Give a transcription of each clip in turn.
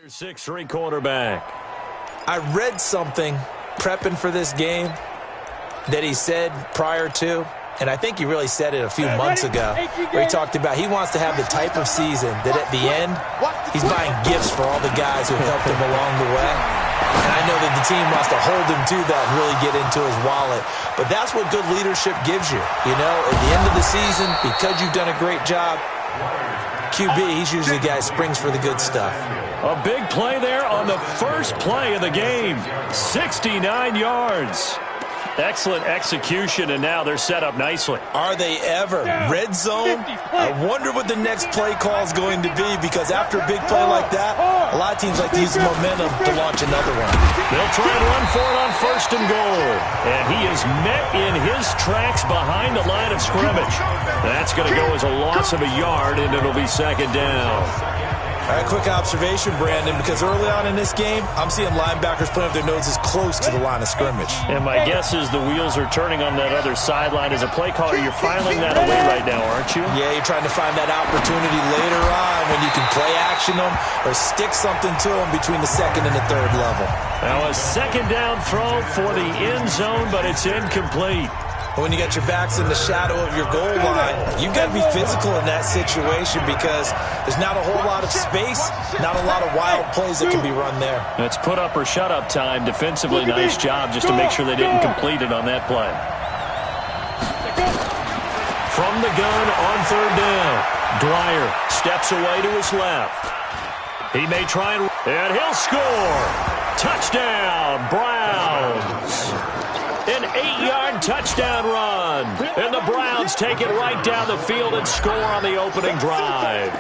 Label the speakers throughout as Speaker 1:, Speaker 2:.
Speaker 1: 6'3" quarterback.
Speaker 2: I read something prepping for this game that he said prior to, and I think he really said it a few months ago, where he talked about he wants to have the type of season that at the end, he's buying gifts for all the guys who helped him along the way. And I know that the team wants to hold him to that and really get into his wallet. But that's what good leadership gives you. You know, at the end of the season, because you've done a great job, QB, he's usually the guy who springs for the good stuff.
Speaker 1: A big play there on the first play of the game. 69 yards. Excellent execution, and now they're set up nicely.
Speaker 2: Are they ever? Red zone? I wonder what the next play call is going to be, because after a big play like that, a lot of teams like to use momentum to launch another one.
Speaker 1: They'll try and run for it on 1st and goal. And he is met in his tracks behind the line of scrimmage. That's going to go as a loss of a yard, and it'll be 2nd down.
Speaker 2: All right, quick observation, Brandon, because early on in this game, I'm seeing linebackers putting up their noses close to the line of scrimmage.
Speaker 1: And my guess is the wheels are turning on that other sideline. As a play caller, you're filing that away right now, aren't you?
Speaker 2: Yeah, you're trying to find that opportunity later on when you can play action them or stick something to them between the 2nd and the 3rd level.
Speaker 1: Now a 2nd down throw for the end zone, but it's incomplete.
Speaker 2: When you got your backs in the shadow of your goal line, you've got to be physical in that situation because there's not a whole lot of space, not a lot of wild plays that can be run there.
Speaker 1: It's put up or shut up time. Defensively, nice job just to make sure they didn't complete it on that play. From the gun on 3rd down, Dwyer steps away to his left. He may try and he'll score. Touchdown, Browns. An 8-yard touchdown run. And the Browns take it right down the field and score on the opening drive.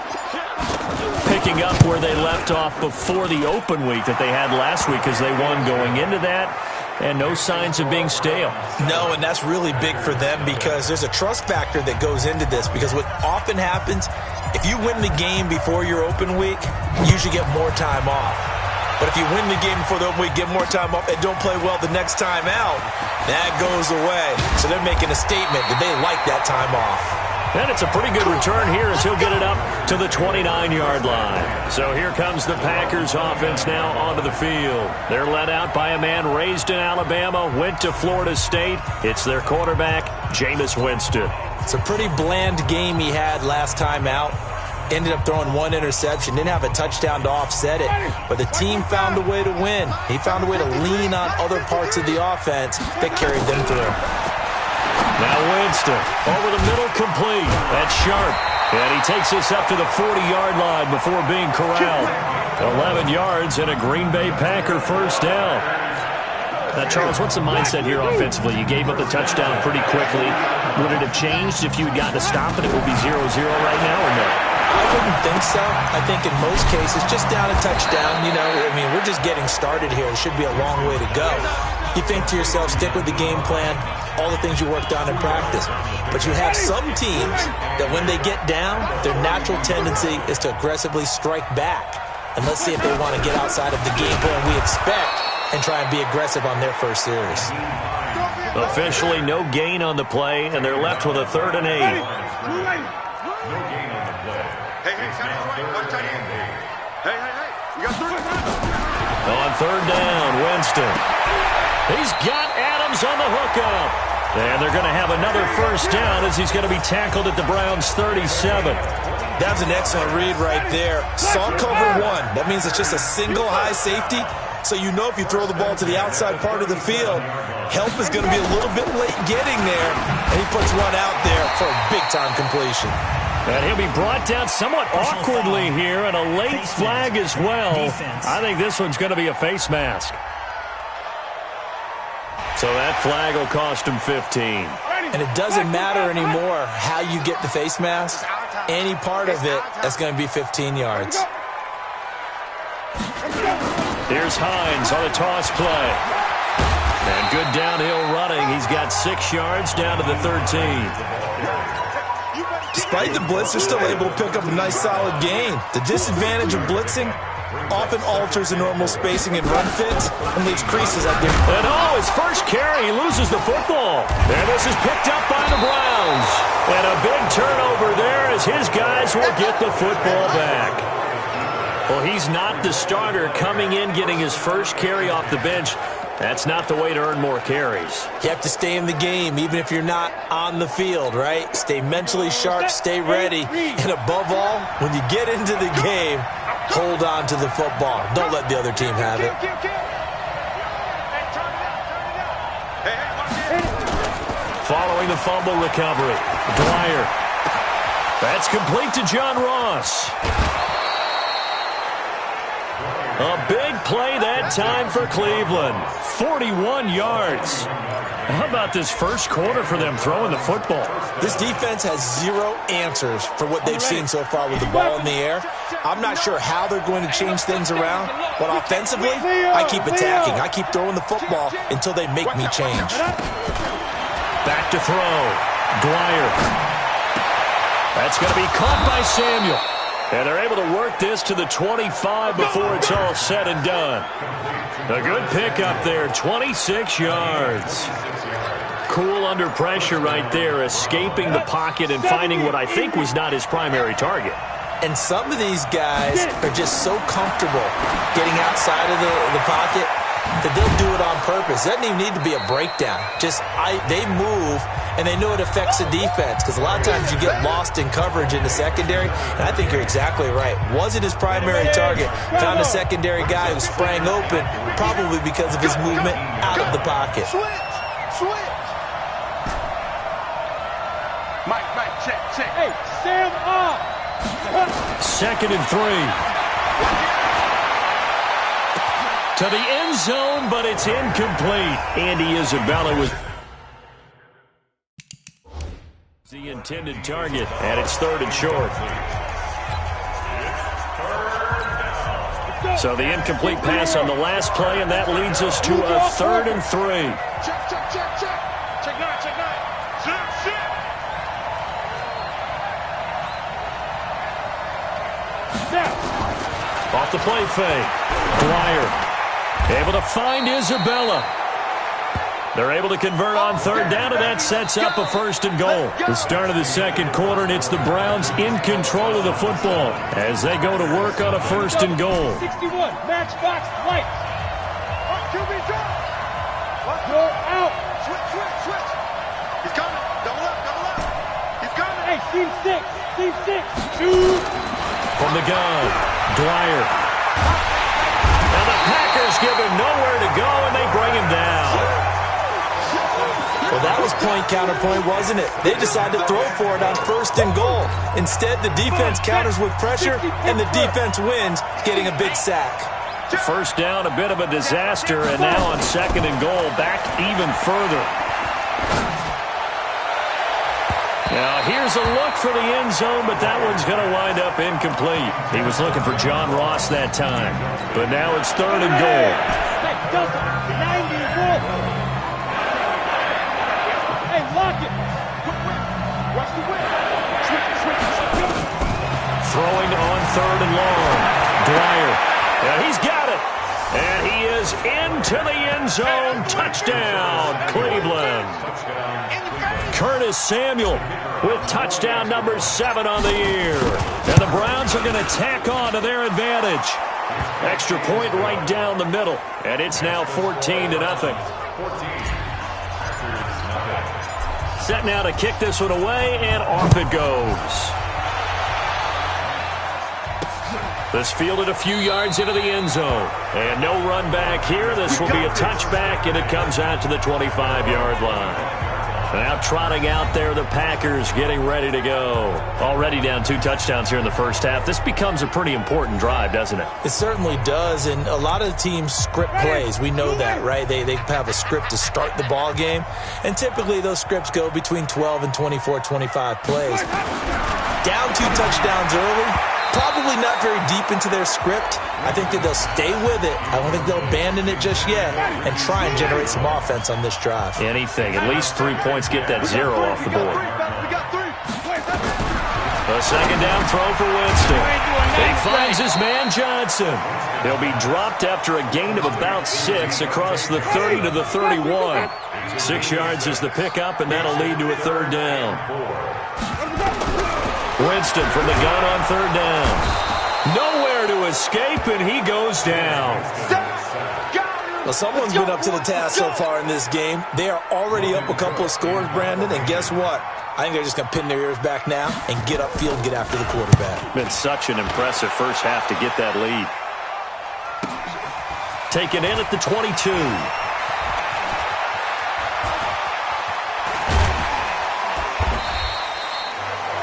Speaker 1: Picking up where they left off before the open week that they had last week as they won going into that. And no signs of being stale.
Speaker 2: No, and that's really big for them because there's a trust factor that goes into this. Because what often happens, if you win the game before your open week, you usually get more time off. But if you win the game before the open week, get more time off, and don't play well the next time out, that goes away. So they're making a statement that they like that time off.
Speaker 1: And it's a pretty good return here as he'll get it up to the 29-yard line. So here comes the Packers offense now onto the field. They're led out by a man raised in Alabama, went to Florida State. It's their quarterback, Jameis Winston.
Speaker 2: It's a pretty bland game he had last time out. Ended up throwing 1 interception, didn't have a touchdown to offset it, but the team found a way to win. He found a way to lean on other parts of the offense that carried them through.
Speaker 1: Now Winston, over the middle, complete. That's Sharp, and he takes this up to the 40-yard line before being corralled. 11 yards and a Green Bay Packer 1st down. Now, Charles, what's the mindset here offensively? You gave up the touchdown pretty quickly. Would it have changed if you had gotten a stop and it would be 0-0 right now or no?
Speaker 2: I wouldn't think so. I think in most cases, just down a touchdown, you know, I mean, we're just getting started here. It should be a long way to go. You think to yourself, stick with the game plan, all the things you worked on in practice. But you have some teams that when they get down, their natural tendency is to aggressively strike back. And let's see if they want to get outside of the game plan we expect and try and be aggressive on their first series.
Speaker 1: Officially no gain on the play, and they're left with a 3rd and 8. On 3rd down, Winston. He's got Adams on the hookup. And they're going to have another 1st down as he's going to be tackled at the Browns' 37.
Speaker 2: That's an excellent read right there. Saw cover 1. That means it's just a single high safety. So you know if you throw the ball to the outside part of the field, help is going to be a little bit late getting there. And he puts one out there for a big-time completion.
Speaker 1: And he'll be brought down somewhat awkwardly here, and a late flag as well. I think this one's going to be a face mask. So that flag will cost him 15.
Speaker 2: And it doesn't matter anymore how you get the face mask. Any part of it, that's going to be 15 yards.
Speaker 1: Here's Hines on a toss play. And good downhill running. He's got 6 yards down to the 13.
Speaker 2: Despite the blitz, they're still able to pick up a nice, solid gain. The disadvantage of blitzing often alters the normal spacing and run fits and leaves creases at different.
Speaker 1: And his first carry, he loses the football. And this is picked up by the Browns. And a big turnover there as his guys will get the football back. Well, he's not the starter coming in, getting his first carry off the bench. That's not the way to earn more carries.
Speaker 2: You have to stay in the game, even if you're not on the field, right? Stay mentally sharp, stay ready, and above all, when you get into the game, hold on to the football. Don't let the other team have it.
Speaker 1: Following the fumble recovery, Dwyer. That's complete to John Ross. A big play that time for Cleveland. 41 yards. How about this first quarter for them throwing the football?
Speaker 2: This defense has zero answers for what they've seen so far with the ball in the air. I'm not sure how they're going to change things around, but offensively, I keep attacking. I keep throwing the football until they make me change.
Speaker 1: Back to throw. Dwyer. That's going to be caught by Samuel. And they're able to work this to the 25 before it's all said and done. A good pickup there, 26 yards. Cool under pressure right there, escaping the pocket and finding what I think was not his primary target.
Speaker 2: And some of these guys are just so comfortable getting outside of the pocket that they'll do it on purpose. It doesn't even need to be a breakdown. They move, and they know it affects the defense, because a lot of times you get lost in coverage in the secondary, and I think you're exactly right. Wasn't his primary target. Found a secondary guy who sprang open, probably because of his movement out of the pocket.
Speaker 3: Switch. Mike, check. Hey, Sam up.
Speaker 1: 2nd and 3. To the end zone, but it's incomplete. Andy Isabella was the intended target, and it's 3rd and short. So the incomplete pass on the last play, and that leads us to a 3rd and 3.
Speaker 3: Check. Check 9. Zip.
Speaker 1: Off the play fake. Dwyer. Able to find Isabella. They're able to convert on 3rd down, and that sets up a 1st and goal. The start of the 2nd quarter, and it's the Browns in control of the football as they go to work on a 1st and goal.
Speaker 3: 61, matchbox, light. QB drop. Go out. Switch. He's coming. Double up. He's coming. Hey, team 6. 2.
Speaker 1: From the gun, Dwyer. And the Packers give him nowhere to go, and they bring him down.
Speaker 2: Well, that was point-counterpoint, wasn't it? They decided to throw for it on 1st and goal. Instead, the defense counters with pressure, and the defense wins, getting a big sack.
Speaker 1: 1st down, a bit of a disaster, and now on 2nd and goal, back even further. Now, here's a look for the end zone, but that one's going to wind up incomplete. He was looking for John Ross that time, but now it's 3rd and goal.
Speaker 3: Hey, lock it. Watch the win. Switch.
Speaker 1: Throwing on 3rd and long. Dwyer. Yeah, he's got it. And he is into the end zone. Touchdown, Cleveland. Curtis Samuel with touchdown number 7 on the year. And the Browns are going to tack on to their advantage. Extra point right down the middle. And it's now 14-0. Set now to kick this one away, and off it goes. This fielded a few yards into the end zone. And no run back here. This will be a touchback, and it comes out to the 25-yard line. Now trotting out there, the Packers getting ready to go. Already down 2 touchdowns here in the first half. This becomes a pretty important drive, doesn't it?
Speaker 2: It certainly does, and a lot of the teams script plays. We know that, right? They have a script to start the ball game, and typically those scripts go between 12 and 24, 25 plays. Down 2 touchdowns early, probably not very deep into their script. I think that they'll stay with it. I don't think they'll abandon it just yet and try and generate some offense on this drive.
Speaker 1: Anything. At least 3 points, get that 0 off the board. A 2nd down throw for Winston. He finds his man Johnson. He'll be dropped after a gain of about 6 across the 30 to the 31. 6 yards is the pickup, and that'll lead to a 3rd down. Winston from the gun on 3rd down. Nowhere there to escape, and he goes down.
Speaker 2: Well, someone's been up to the task so far in this game. They are already up a couple of scores, Brandon, and guess what? I think they're just going to pin their ears back now and get upfield and get after the quarterback.
Speaker 1: Been such an impressive first half to get that lead. Taken in at the 22.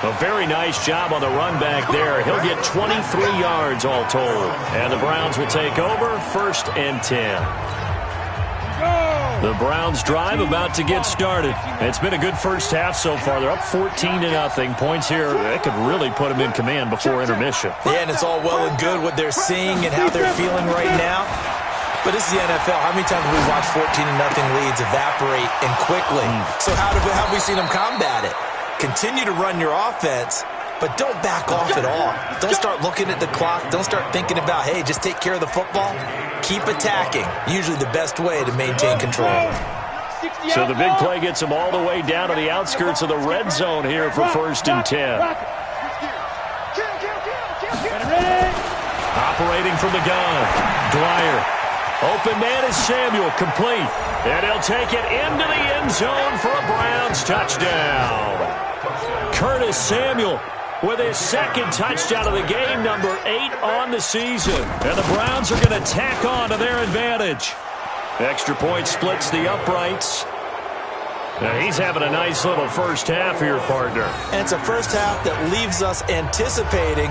Speaker 1: A very nice job on the run back there. He'll get 23 yards all told. And the Browns will take over, 1st and 10. The Browns drive about to get started. It's been a good first half so far. They're up 14-0. Points here, that could really put them in command before intermission.
Speaker 2: Yeah, and it's all well and good what they're seeing and how they're feeling right now. But this is the NFL. How many times have we watched 14-0 leads evaporate and quickly? So how have we seen them combat it? Continue to run your offense, but don't back off at all. Don't start looking at the clock. Don't start thinking about, hey, just take care of the football. Keep attacking. Usually the best way to maintain control.
Speaker 1: So the big play gets them all the way down to the outskirts of the red zone here for 1st and 10. Operating from the gun, Dwyer. Open man is Samuel, complete. And he'll take it into the end zone for a Browns touchdown. Curtis Samuel with his 2nd touchdown of the game, number 8 on the season. And the Browns are going to tack on to their advantage. Extra point splits the uprights. Now he's having a nice little first half here, partner.
Speaker 2: And it's a first half that leaves us anticipating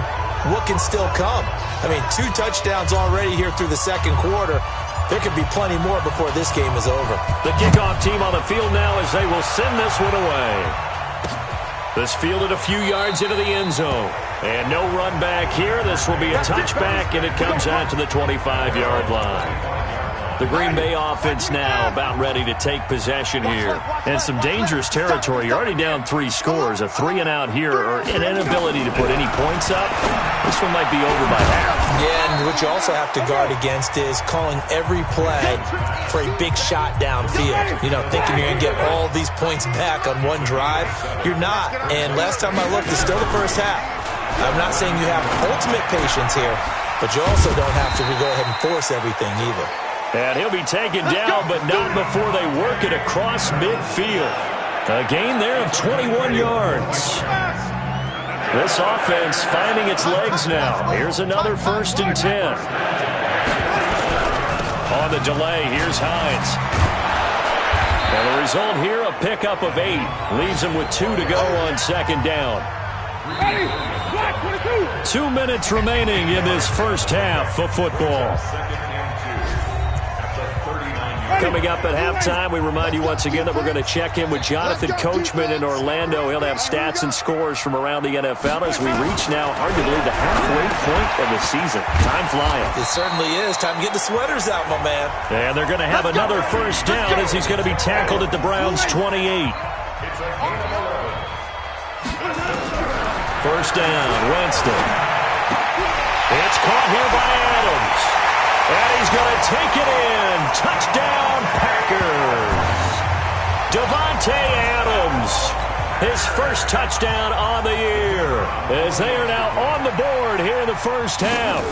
Speaker 2: what can still come. I mean, 2 touchdowns already here through the 2nd quarter. There could be plenty more before this game is over.
Speaker 1: The kickoff team on the field now as they will send this one away. This fielded a few yards into the end zone. And no run back here. This will be a touchback, and it comes out to the 25-yard line. The Green Bay offense now about ready to take possession here. And some dangerous territory. You're already down 3 scores. A 3-and-out here or an inability to put any points up. This one might be over by half.
Speaker 2: Yeah, and what you also have to guard against is calling every play for a big shot downfield. You know, thinking you're going to get all these points back on one drive. You're not. And last time I looked, it's still the first half. I'm not saying you have ultimate patience here, but you also don't have to go ahead and force everything either.
Speaker 1: And he'll be taken down, but not before they work it across midfield. A gain there of 21 yards. This offense finding its legs now. Here's another 1st and 10. On the delay, here's Hines. And the result here, a pickup of 8. Leaves him with 2 to go on 2nd down. 2 minutes remaining in this first half of football. Coming up at halftime, we remind you once again that we're going to check in with Jonathan Coachman in Orlando. He'll have stats and scores from around the NFL as we reach now arguably the halfway point of the season. Time flying.
Speaker 2: It certainly is. Time to get the sweaters out, my man.
Speaker 1: And they're going to have another first down as he's going to be tackled at the Browns' 28. First down, Winston. It's caught here by Adams. And he's going to take it in. Touchdown, Packers. Davante Adams, his first touchdown on the year, as they are now on the board here in the first half.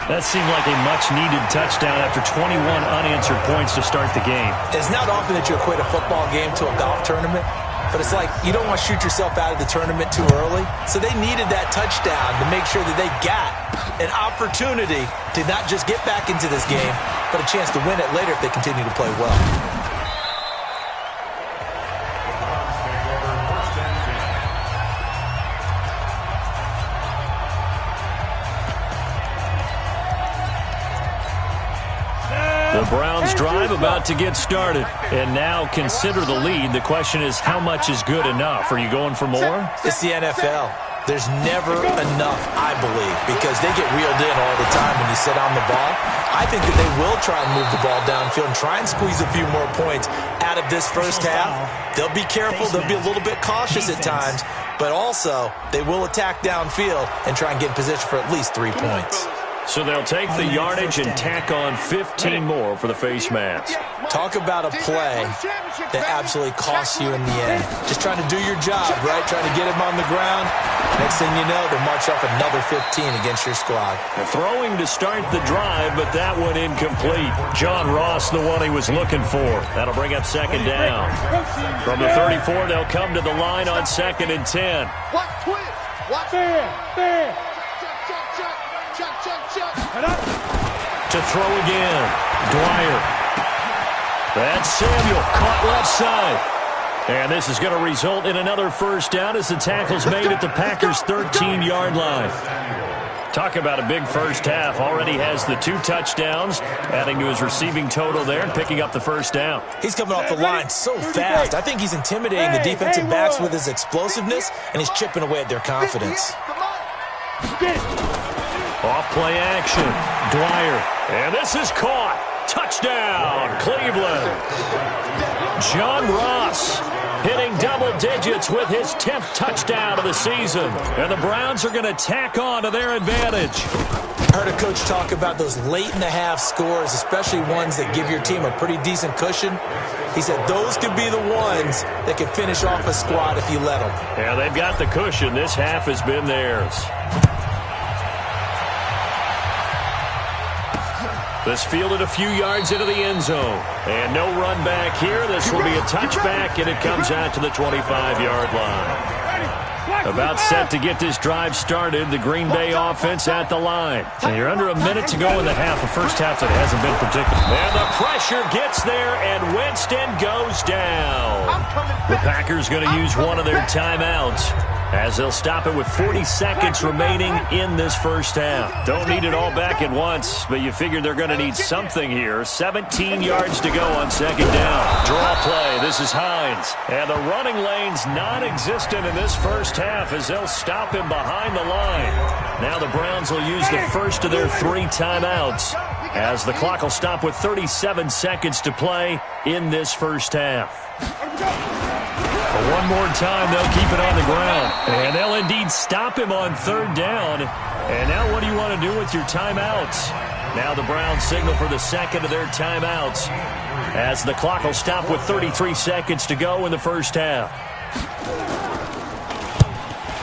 Speaker 1: That seemed like a much-needed touchdown after 21 unanswered points to start the game.
Speaker 2: It's not often that you equate a football game to a golf tournament, but it's like you don't want to shoot yourself out of the tournament too early. So they needed that touchdown to make sure that they got an opportunity to not just get back into this game, but a chance to win it later if they continue to play well.
Speaker 1: The Browns drive about to get started. And now consider the lead. The question is, how much is good enough? Are you going for more?
Speaker 2: It's the NFL. There's never enough, I believe, because they get reeled in all the time when you sit on the ball. I think that they will try and move the ball downfield and try and squeeze a few more points out of this first half. They'll be careful. They'll be a little bit cautious at times, but also they will attack downfield and try and get in position for at least 3 points.
Speaker 1: So they'll take the yardage and tack on 15 more for the face mask.
Speaker 2: Talk about a play that absolutely costs you in the end. Just trying to do your job, right? Trying to get him on the ground. Next thing you know, they'll march off another 15 against your squad.
Speaker 1: Throwing to start the drive, but that one incomplete. John Ross, the one he was looking for. That'll bring up second down. From the 34, they'll come to the line on 2nd and 10.
Speaker 3: Watch twist. Watch fair.
Speaker 1: To throw again. Dwyer. That's Samuel, caught left side. And this is going to result in another first down as the tackle's made at the Packers' 13-yard line. Talk about a big first half. Already has the 2 touchdowns, adding to his receiving total there and picking up the first down.
Speaker 2: He's coming off the line so fast. I think he's intimidating the defensive backs with his explosiveness, and he's chipping away at their confidence.
Speaker 1: Off play action. Dwyer. And this is caught. Touchdown, Cleveland. John Ross hitting double digits with his 10th touchdown of the season. And the Browns are going to tack on to their advantage.
Speaker 2: I heard a coach talk about those late-in-the-half scores, especially ones that give your team a pretty decent cushion. He said those could be the ones that can finish off a squad if you let them.
Speaker 1: Yeah, they've got the cushion. This half has been theirs. This fielded a few yards into the end zone. And no run back here. This will be a touchback, and it comes out to the 25-yard line. About set to get this drive started, the Green Bay offense at the line. And you're under a minute to go in the half, a first half that hasn't been particular. And the pressure gets there, and Winston goes down. The Packers going to use one of their timeouts, as they'll stop it with 40 seconds remaining in this first half. Don't need it all back at once, but you figure they're going to need something here. 17 yards to go on 2nd down. Draw play. This is Hines. And the running lane's non-existent in this first half as they'll stop him behind the line. Now the Browns will use the first of their 3 timeouts as the clock will stop with 37 seconds to play in this first half. One more time, they'll keep it on the ground. And they'll indeed stop him on 3rd down. And now what do you want to do with your timeouts? Now the Browns signal for the second of their timeouts as the clock will stop with 33 seconds to go in the first half.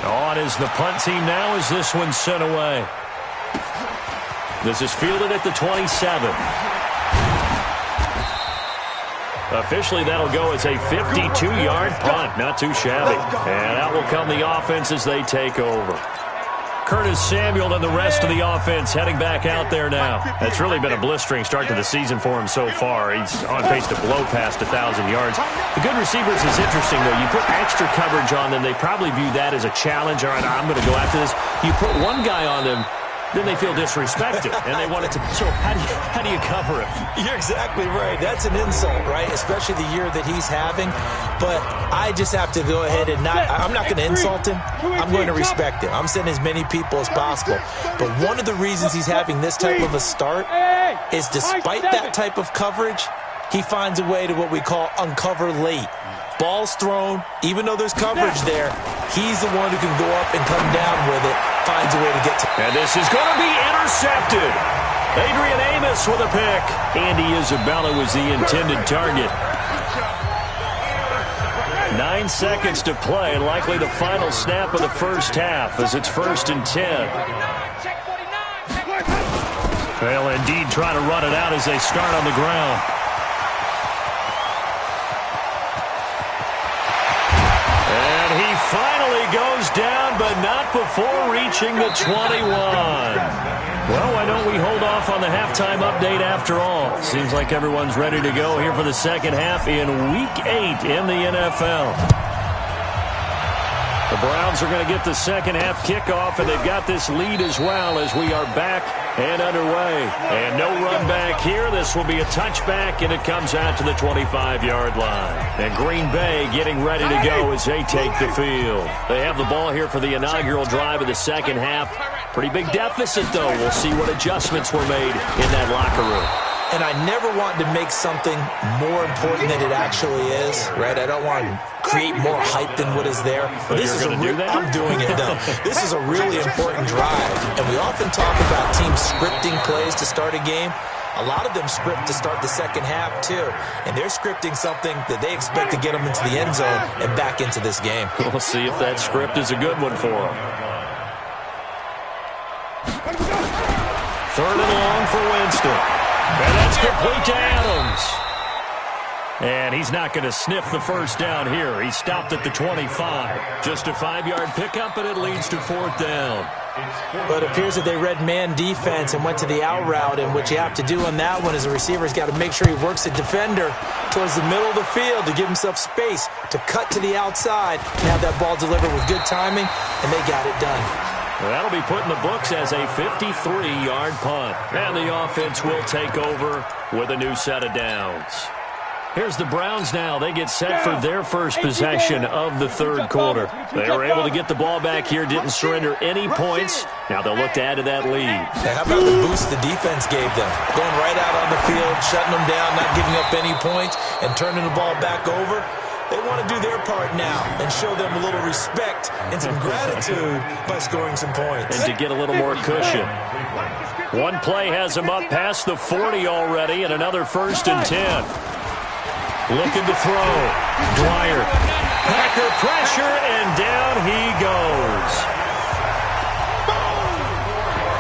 Speaker 1: On is the punt team now as this one's sent away. This is fielded at the 27. Officially, that'll go as a 52-yard punt. Not too shabby. And out will come the offense as they take over. Curtis Samuel and the rest of the offense heading back out there now. It's really been a blistering start to the season for him so far. He's on pace to blow past 1,000 yards. The good receivers is interesting, though. You put extra coverage on them, they probably view that as a challenge. All right, I'm going to go after this. You put one guy on them, then they feel disrespected, and they want it to. So how do you cover it?
Speaker 2: You're exactly right. That's an insult, right? Especially the year that he's having. But I just have to go ahead and I'm not going to insult him. I'm going to respect him. I'm sending as many people as possible. But one of the reasons he's having this type of a start is despite that type of coverage, he finds a way to what we call uncover late. Ball's thrown, even though there's coverage there, he's the one who can go up and come down with it, finds a way to get to it.
Speaker 1: And this is going to be intercepted. Adrian Amos with a pick. Andy Isabella was the intended target. 9 seconds to play, and likely the final snap of the first half as it's 1st and 10. They'll indeed try to run it out as they start on the ground. Finally goes down, but not before reaching the 21. Well, why don't we hold off on the halftime update after all? Seems like everyone's ready to go here for the second half in Week 8 in the NFL. The Browns are going to get the second half kickoff, and they've got this lead as well as we are back and underway. And no run back here. This will be a touchback, and it comes out to the 25-yard line. And Green Bay getting ready to go as they take the field. They have the ball here for the inaugural drive of the second half. Pretty big deficit, though. We'll see what adjustments were made in that locker room.
Speaker 2: And I never want to make something more important than it actually is, right? I don't want to create more hype than what is there.
Speaker 1: But this is
Speaker 2: I'm doing it, though. This is a really important drive. And we often talk about teams scripting plays to start a game. A lot of them script to start the second half, too. And they're scripting something that they expect to get them into the end zone and back into this game.
Speaker 1: We'll see if that script is a good one for them. 3rd and long for Winston. And that's complete to Adams. And he's not going to sniff the first down here. He stopped at the 25. Just a 5-yard pickup, and it leads to 4th down.
Speaker 2: But it appears that they read man defense and went to the out route, and what you have to do on that one as a receiver is got to make sure he works the defender towards the middle of the field to give himself space to cut to the outside and have that ball delivered with good timing, and they got it done.
Speaker 1: Well, that'll be put in the books as a 53-yard punt. And the offense will take over with a new set of downs. Here's the Browns now. They get set for their first possession of the 3rd quarter. They were able to get the ball back here, didn't surrender any points. Now they'll look to add to that lead.
Speaker 2: Now, how about the boost the defense gave them? Going right out on the field, shutting them down, not giving up any points, and turning the ball back over. They want to do their part now and show them a little respect and some gratitude by scoring some points.
Speaker 1: And to get a little more cushion. One play has him up past the 40 already, and another 1st and 10. Looking to throw. Dwyer. Packer pressure, and down he goes.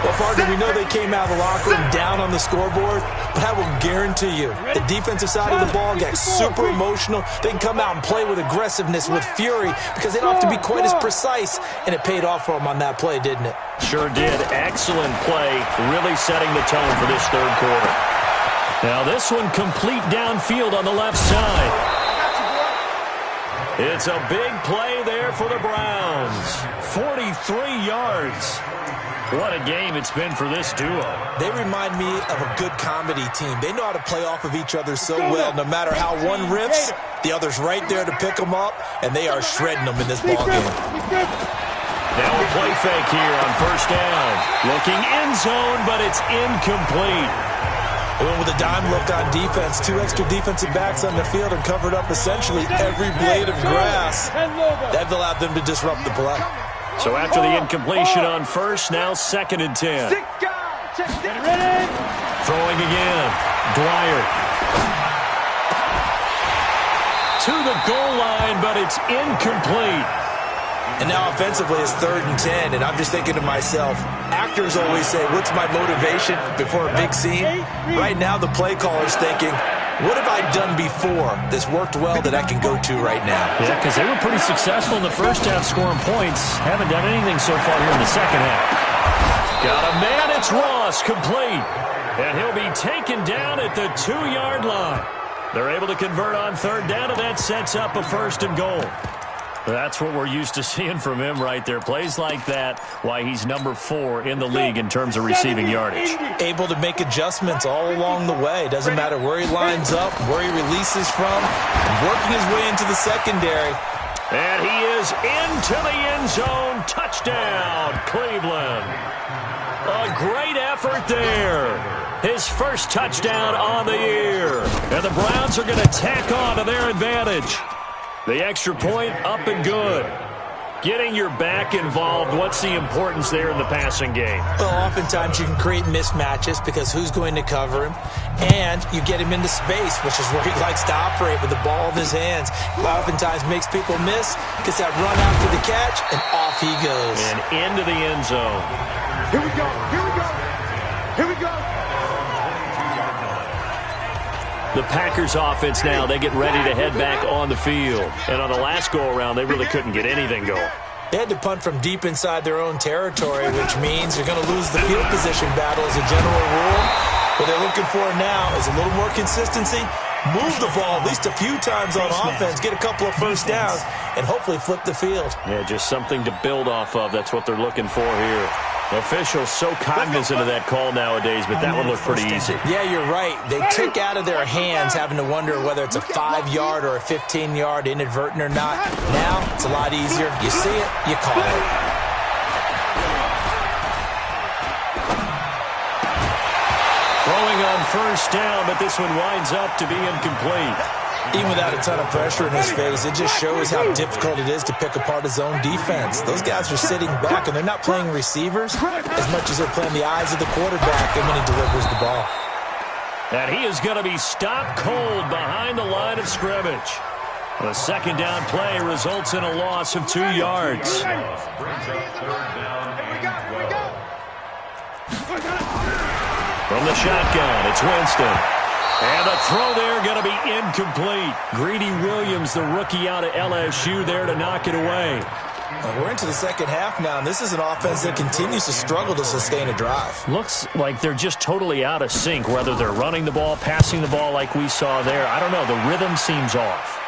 Speaker 2: Well, partner, we know they came out of the locker room down on the scoreboard, but I will guarantee you the defensive side of the ball got super emotional. They can come out and play with aggressiveness, with fury, because they don't have to be quite as precise, and it paid off for them on that play, didn't it?
Speaker 1: Sure did. Excellent play, really setting the tone for this 3rd quarter. Now this one complete downfield on the left side. It's a big play there for the Browns. 43 yards. What a game it's been for this duo.
Speaker 2: They remind me of a good comedy team. They know how to play off of each other so well. No matter how one riffs, the other's right there to pick them up, and they are shredding them in this ballgame.
Speaker 1: Now a play fake here on 1st down. Looking end zone, but it's incomplete.
Speaker 2: They went with a dime look on defense. 2 extra defensive backs on the field and covered up essentially every blade of grass. That allowed them to disrupt the play.
Speaker 1: So after the incompletion on 1st, now 2nd and 10. Throwing again. Dwyer. To the goal line, but it's incomplete.
Speaker 2: And now offensively it's 3rd and 10, and I'm just thinking to myself, actors always say, what's my motivation before a big scene? Right now the play caller's thinking, what have I done before that's worked well that I can go to right now?
Speaker 1: Yeah, because they were pretty successful in the first half scoring points. Haven't done anything so far here in the second half. Got a man, it's Ross, complete. And he'll be taken down at the 2-yard line. They're able to convert on 3rd down, and that sets up a 1st and goal. That's what we're used to seeing from him right there. Plays like that, why he's number 4 in the league in terms of receiving yardage.
Speaker 2: Able to make adjustments all along the way. Doesn't matter where he lines up, where he releases from, working his way into the secondary.
Speaker 1: And he is into the end zone. Touchdown, Cleveland. A great effort there. His first touchdown on the year. And the Browns are going to tack on to their advantage. The extra point up and good. Getting your back involved, what's the importance there in the passing game?
Speaker 2: Well, oftentimes you can create mismatches because who's going to cover him? And you get him into space, which is where he likes to operate with the ball in his hands. Oftentimes makes people miss, gets that run after the catch, and off he goes.
Speaker 1: And into the end zone.
Speaker 3: Here we go, here we go, here we go.
Speaker 1: The Packers offense now, they get ready to head back on the field. And on the last go-around, they really couldn't get anything going.
Speaker 2: They had to punt from deep inside their own territory, which means you're going to lose the field position battle as a general rule. What they're looking for now is a little more consistency, move the ball at least a few times on offense, get a couple of first downs, and hopefully flip the field.
Speaker 1: Yeah, just something to build off of. That's what they're looking for here. Officials so cognizant of that call nowadays, but that one looked pretty easy.
Speaker 2: Yeah, you're right. They took out of their hands having to wonder whether it's a 5-yard or a 15-yard, inadvertent or not. Now, it's a lot easier. You see it, you call it.
Speaker 1: Throwing on first down, but this one winds up to be incomplete.
Speaker 2: Even without a ton of pressure in his face, it just shows how difficult it is to pick apart his own defense. Those guys are sitting back, and they're not playing receivers as much as they're playing the eyes of the quarterback and when he delivers the ball.
Speaker 1: And he is going to be stopped cold behind the line of scrimmage. The second down play results in a loss of 2 yards. From the shotgun, it's Winston. And the throw there going to be incomplete. Greedy Williams, the rookie out of LSU, there to knock it away.
Speaker 2: We're into the second half now, and this is an offense that continues to struggle to sustain a drive.
Speaker 1: Looks like they're just totally out of sync, whether they're running the ball, passing the ball like we saw there. I don't know. The rhythm seems off.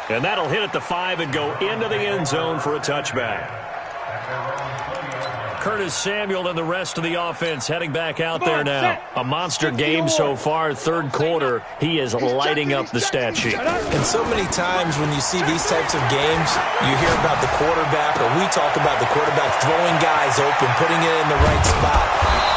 Speaker 1: And that'll hit at the 5 and go into the end zone for a touchback. Curtis Samuel and the rest of the offense heading back out there now. A monster game so far, third quarter. He is lighting up the stat sheet.
Speaker 2: And so many times when you see these types of games, you hear about the quarterback, or we talk about the quarterback throwing guys open, putting it in the right spot.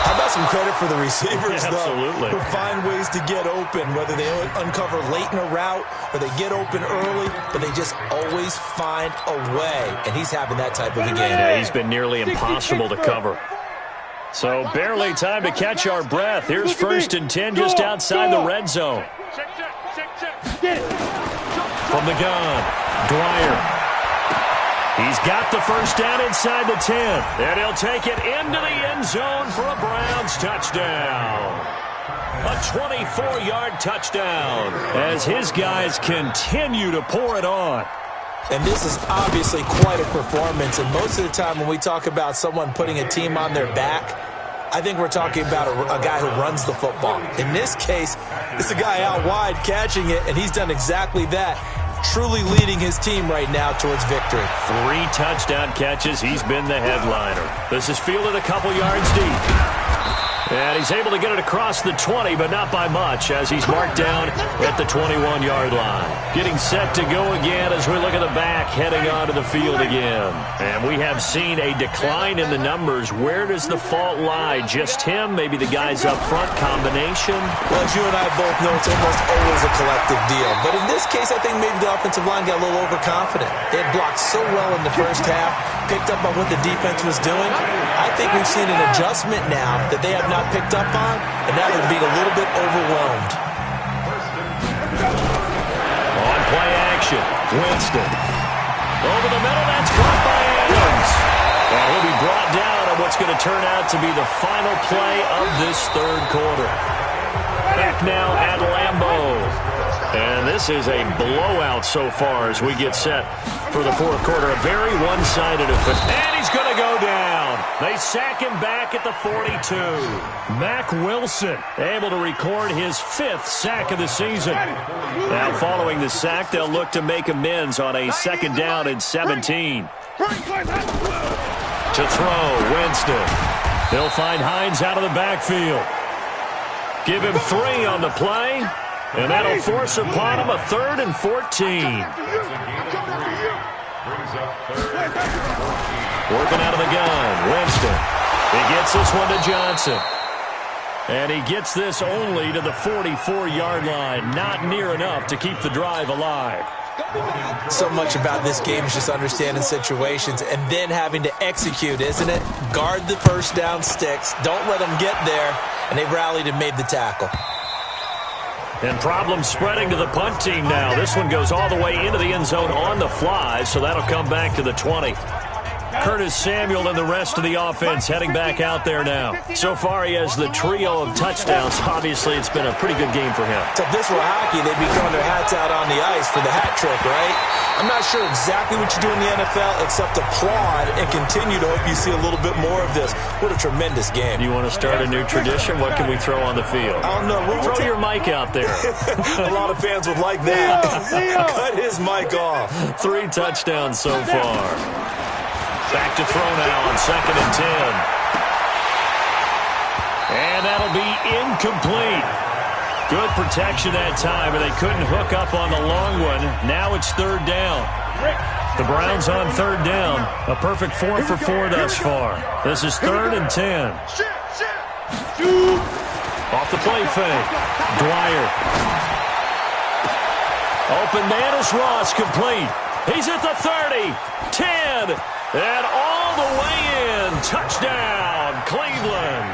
Speaker 2: How about some credit for the receivers, though?
Speaker 1: Absolutely.
Speaker 2: Who find ways to get open, whether they uncover late in a route or they get open early, but they just always find a way. And he's having that type of a game.
Speaker 1: Yeah, he's been nearly impossible to cover. So barely time to catch our breath. Here's 1st and 10 just outside the red zone. From the gun, Dwyer. He's got the first down inside the 10. And he'll take it into the end zone for a Browns touchdown. A 24-yard touchdown as his guys continue to pour it on.
Speaker 2: And this is obviously quite a performance. And most of the time when we talk about someone putting a team on their back, I think we're talking about a guy who runs the football. In this case, it's a guy out wide catching it, and he's done exactly that. Truly leading his team right now towards victory.
Speaker 1: 3 touchdown catches. He's been the headliner. This is fielded a couple yards deep. And he's able to get it across the 20, but not by much, as he's marked down at the 21-yard line. Getting set to go again as we look at the back, heading onto the field again. And we have seen a decline in the numbers. Where does the fault lie? Just him? Maybe the guys up front? Combination?
Speaker 2: Well, as you and I both know, it's almost always a collective deal. But in this case, I think maybe the offensive line got a little overconfident. They had blocked so well in the first half, picked up on what the defense was doing. I think we've seen an adjustment now that they have not picked up on, and now they're being a little bit overwhelmed.
Speaker 1: On play action, Winston. Over the middle, that's caught by Adams. And he'll be brought down on what's going to turn out to be the final play of this third quarter. Back now at Lambeau. And this is a blowout so far as we get set for the fourth quarter. A very one-sided affair. And he's going to go down. They sack him back at the 42. Mack Wilson able to record his 5th sack of the season. Now following the sack, they'll look to make amends on a 2nd down and 17. To throw, Winston. He'll find Hines out of the backfield. Give him 3 on the play. And that'll force upon him a 3rd and 14. Working out of the gun, Winston. He gets this one to Johnson. And he gets this only to the 44-yard line. Not near enough to keep the drive alive.
Speaker 2: So much about this game is just understanding situations and then having to execute, isn't it? Guard the first down sticks. Don't let them get there. And they rallied and made the tackle.
Speaker 1: And problems spreading to the punt team now. This one goes all the way into the end zone on the fly, so that'll come back to the 20. Curtis Samuel and the rest of the offense heading back out there now. So far, he has the trio of touchdowns. Obviously, it's been a pretty good game for him.
Speaker 2: So if this were hockey, they'd be throwing their hats out on the ice for the hat trick, right? I'm not sure exactly what you do in the NFL except applaud and continue to hope you see a little bit more of this. What a tremendous game.
Speaker 1: You want to start a new tradition? What can we throw on the field?
Speaker 2: I don't know.
Speaker 1: Throw your mic out there.
Speaker 2: A lot of fans would like that. Cut his mic off.
Speaker 1: 3 touchdowns so far. Back to throw now on 2nd and 10. And that'll be incomplete. Good protection that time, but they couldn't hook up on the long one. Now it's 3rd down. The Browns on third down. A perfect 4 for 4 thus far. This is 3rd and 10. Off the play fake. Dwyer. Open man is Ross, complete. He's at the 30, 10, and all the way in. Touchdown, Cleveland.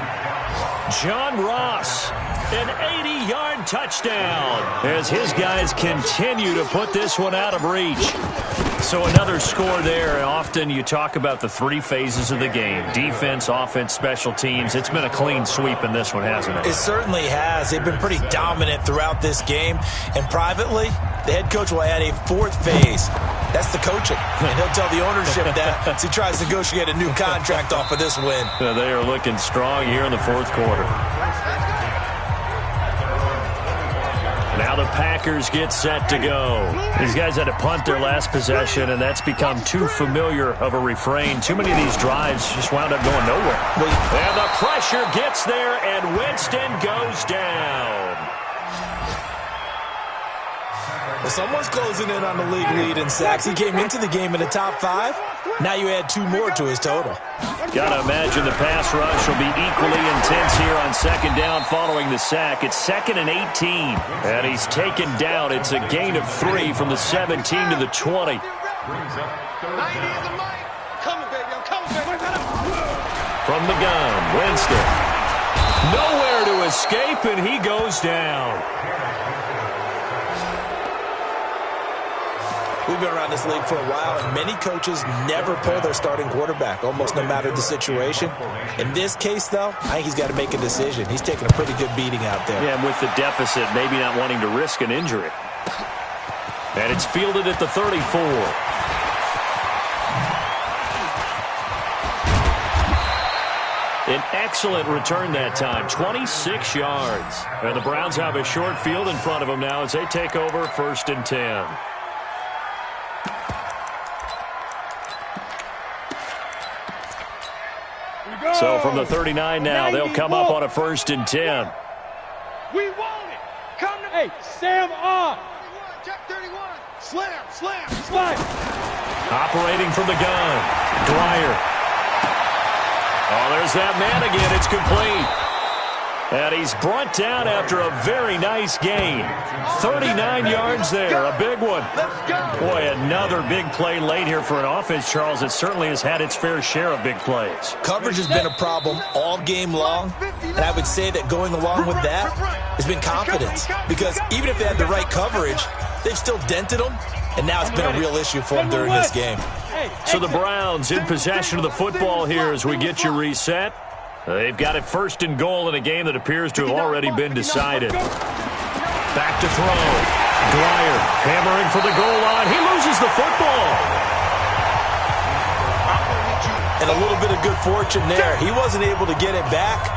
Speaker 1: John Ross, an 80-yard touchdown as his guys continue to put this one out of reach. So another score there. Often you talk about the 3 phases of the game: defense, offense, special teams. It's been a clean sweep in this one, hasn't it?
Speaker 2: It certainly has. They've been pretty dominant throughout this game. And privately, the head coach will add a 4th phase. That's the coaching. And he'll tell the ownership that as he tries to negotiate a new contract off of this win.
Speaker 1: They are looking strong here in the 4th quarter. Now the Packers get set to go. These guys had to punt their last possession, and that's become too familiar of a refrain. Too many of these drives just wound up going nowhere. And the pressure gets there, and Winston goes down.
Speaker 2: Well, someone's closing in on the league lead in sacks. He came into the game in the top 5. Now you add 2 more to his total.
Speaker 1: Got to imagine the pass rush will be equally intense here on 2nd down following the sack. It's 2nd and 18. And he's taken down. It's a gain of 3 from the 17 to the 20. From the gun, Winston. Nowhere to escape, and he goes down.
Speaker 2: We've been around this league for a while, and many coaches never pull their starting quarterback, almost no matter the situation. In this case, though, I think he's got to make a decision. He's taking a pretty good beating out there.
Speaker 1: Yeah, and with the deficit, maybe not wanting to risk an injury. And it's fielded at the 34. An excellent return that time, 26 yards. And the Browns have a short field in front of them now as they take over 1st and 10. So from the 39 now, they'll come up on a 1st and 10.
Speaker 3: We want it. Come to hey, Sam on. Check 31. Slam.
Speaker 1: Operating from the gun. Dwyer. Oh, there's that man again. It's complete. And he's brought down after a very nice gain. 39 yards there, a big one. Boy, another big play late here for an offense, Charles, that certainly has had its fair share of big plays.
Speaker 2: Coverage has been a problem all game long, and I would say that going along with that has been confidence. Because even if they had the right coverage, they've still dented them, and now it's been a real issue for them during this game.
Speaker 1: So the Browns in possession of the football here as we get you reset. They've got it 1st and goal in a game that appears to have already been decided. Back to throw. Dwyer hammering for the goal line. He loses the football.
Speaker 2: And a little bit of good fortune there. He wasn't able to get it back,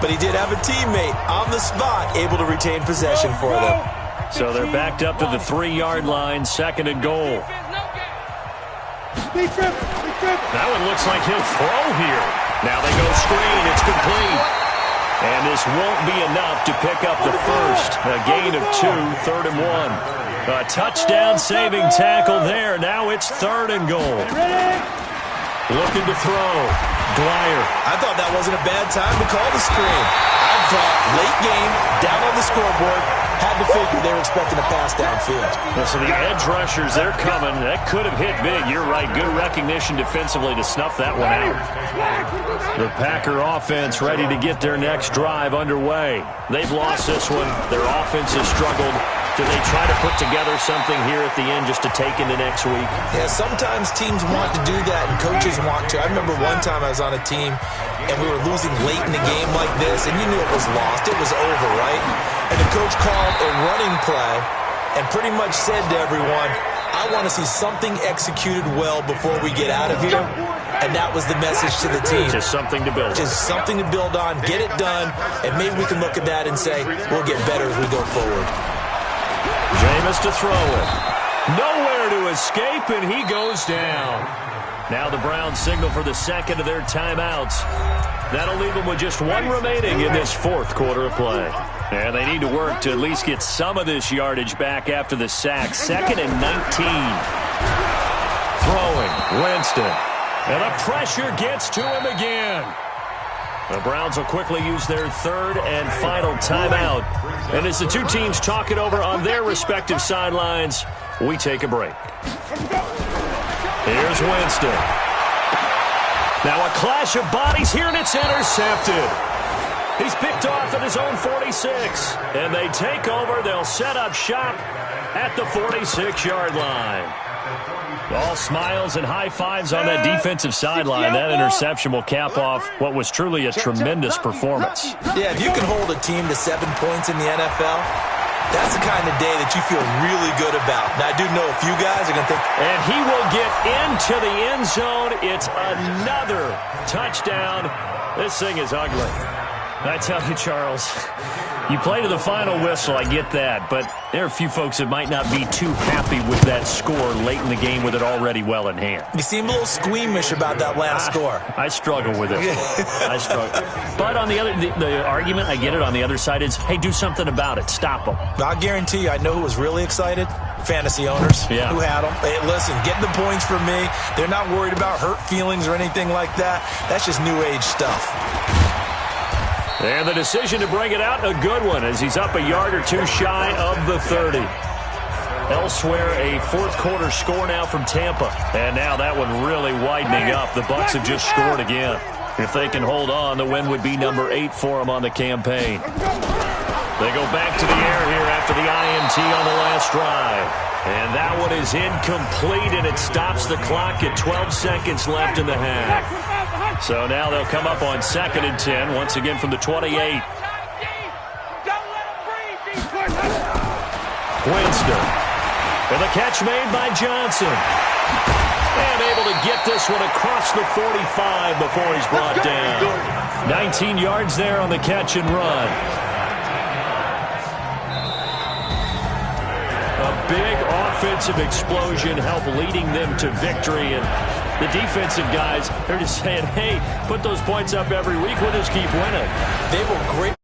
Speaker 2: but he did have a teammate on the spot able to retain possession for them.
Speaker 1: So they're backed up to the 3-yard line, 2nd and goal. That one looks like he'll throw here. Now they go screen. It's complete. And this won't be enough to pick up the first. A gain of 2, 3rd and 1. A touchdown-saving tackle there. Now it's 3rd and goal. Looking to throw. Dwyer.
Speaker 2: I thought that wasn't a bad time to call the screen. I thought late game, down on the scoreboard, had to figure they were expecting a pass downfield.
Speaker 1: Well, so the edge rushers, they're coming. That could have hit big. You're right. Good recognition defensively to snuff that one out. The Packer offense ready to get their next drive underway. They've lost this one. Their offense has struggled. Do they try to put together something here at the end just to take into next week?
Speaker 2: Yeah, sometimes teams want to do that and coaches want to. I remember one time I was on a team and we were losing late in the game like this, and you knew it was lost. It was over, right? And the coach called a running play and pretty much said to everyone, I want to see something executed well before we get out of here. And that was the message to the team.
Speaker 1: Just something to build on.
Speaker 2: Just something to build on, get it done, and maybe we can look at that and say, we'll get better as we go forward.
Speaker 1: Jameis to throw it. Nowhere to escape, and he goes down. Now the Browns signal for the 2nd of their timeouts. That'll leave them with just 1 remaining in this 4th quarter of play. And they need to work to at least get some of this yardage back after the sack. 2nd and 19. Throw Winston. And the pressure gets to him again. The Browns will quickly use their third and final timeout. And as the two teams talk it over on their respective sidelines, we take a break. Here's Winston. Now a clash of bodies here, and it's intercepted. He's picked off at his own 46. And they take over. They'll set up shop at the 46-yard line. All smiles and high fives on that defensive sideline. That interception will cap off what was truly a tremendous performance.
Speaker 2: Yeah, if you can hold a team to 7 points in the NFL, that's the kind of day that you feel really good about. Now, I do know a few guys are going to think.
Speaker 1: And he will get into the end zone. It's another touchdown. This thing is ugly. I tell you, Charles, you play to the final whistle, I get that, but there are a few folks that might not be too happy with that score late in the game with it already well in hand.
Speaker 2: You seem a little squeamish about that last score.
Speaker 1: I struggle with it. I struggle. But on the other, the argument, I get it, on the other side is, hey, do something about it. Stop them.
Speaker 2: I'll guarantee you, I know who was really excited. Fantasy owners who had them. Hey, listen, getting the points from me. They're not worried about hurt feelings or anything like that. That's just new age stuff.
Speaker 1: And the decision to bring it out, a good one, as he's up a yard or two shy of the 30. Elsewhere, a fourth-quarter score now from Tampa. And now that one really widening up. The Bucs have just scored again. If they can hold on, the win would be number 8 for them on the campaign. They go back to the air here after the INT on the last drive. And that one is incomplete, and it stops the clock at 12 seconds left in the half. So now they'll come up on 2nd and 10, once again from the 28. Winston. And the catch made by Johnson. And able to get this one across the 45 before he's brought down. 19 yards there on the catch and run. A big offensive explosion helped leading them to victory. And the defensive guys, they're just saying, hey, put those points up every week. We'll just keep winning.
Speaker 2: They were great.